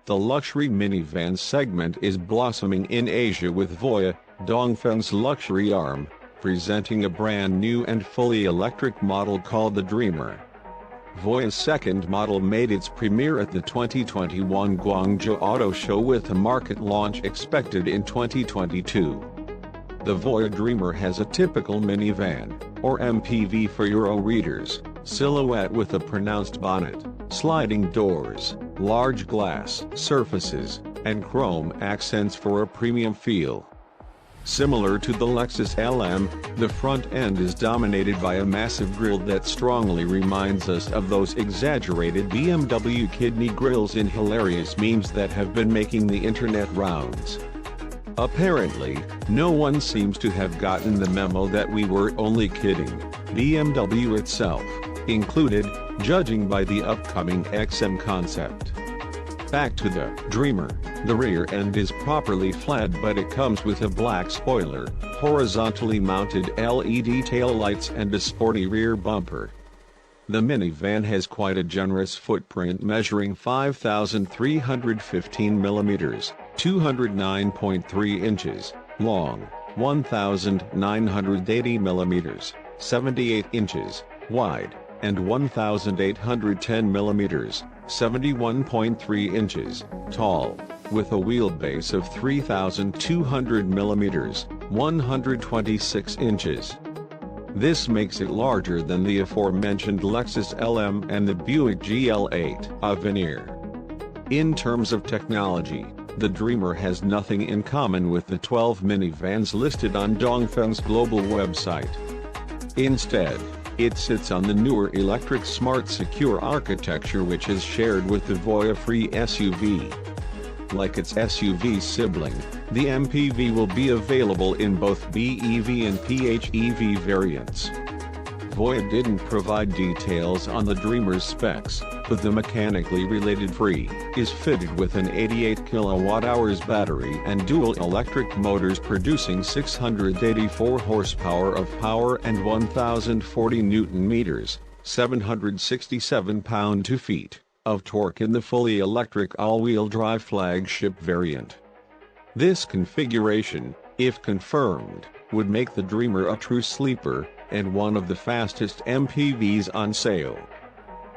The luxury minivan segment is blossoming in Asia with Voyah, Dongfeng's luxury arm, presenting a brand new and fully electric model called the Dreamer. Voyah's second model made its premiere at the 2021 Guangzhou Auto Show with a market launch expected in 2022. The Voyah Dreamer has a typical minivan, or MPV for Euro readers, silhouette with a pronounced bonnet, sliding doors, large glass surfaces, and chrome accents for a premium feel. Similar to the Lexus LM, the front end is dominated by a massive grille that strongly reminds us of those exaggerated BMW kidney grilles in hilarious memes that have been making the internet rounds. Apparently, no one seems to have gotten the memo that we were only kidding, BMW itself included, judging by the upcoming XM concept. Back to the Dreamer, the rear end is properly flat, but it comes with a black spoiler, horizontally mounted LED taillights and a sporty rear bumper. The minivan has quite a generous footprint, measuring 5,315 mm, 209.3 inches, long, 1,980 mm, 78 inches, wide, and 1,810 mm, 71.3 inches, tall, with a wheelbase of 3,200 mm, 126 inches. This makes it larger than the aforementioned Lexus LM and the Buick GL8 Avenir. In terms of technology, the Dreamer has nothing in common with the 12 minivans listed on Dongfeng's global website. Instead, it sits on the newer electric smart secure architecture which is shared with the Voyah free SUV. Like its SUV sibling, the MPV will be available in both BEV and PHEV variants. Voyah didn't provide details on the Dreamer's specs, but the mechanically related free is fitted with an 88 kWh battery and dual electric motors producing 684 horsepower of power and 1,040 Nm, 767 pound-feet, of torque in the fully electric all-wheel drive flagship variant. This configuration, if confirmed, would make the Dreamer a true sleeper, and one of the fastest MPVs on sale.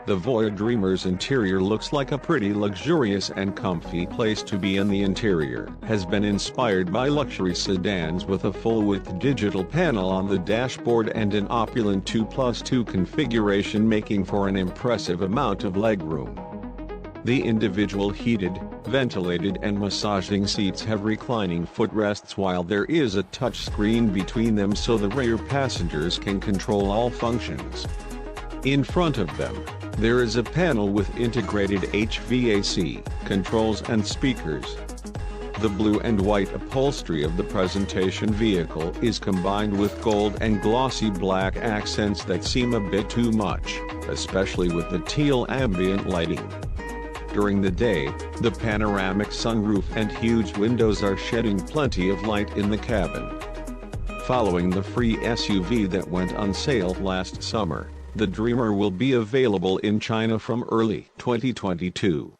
The Voyah Dreamer's interior looks like a pretty luxurious and comfy place to be, and the interior has been inspired by luxury sedans with a full-width digital panel on the dashboard and an opulent 2+2 configuration, making for an impressive amount of legroom. The individual heated, ventilated and massaging seats have reclining footrests, while there is a touchscreen between them so the rear passengers can control all functions. In front of them, there is a panel with integrated HVAC controls and speakers. The blue and white upholstery of the presentation vehicle is combined with gold and glossy black accents that seem a bit too much, especially with the teal ambient lighting. During the day, the panoramic sunroof and huge windows are shedding plenty of light in the cabin. Following the free SUV that went on sale last summer, the Dreamer will be available in China from early 2022.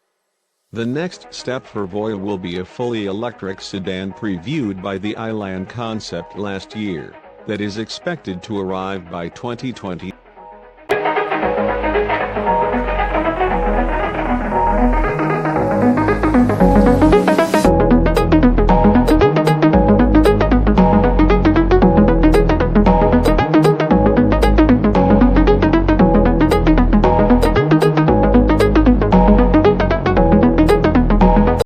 The next step for Voyah will be a fully electric sedan previewed by the Island Concept last year, that is expected to arrive by 2020.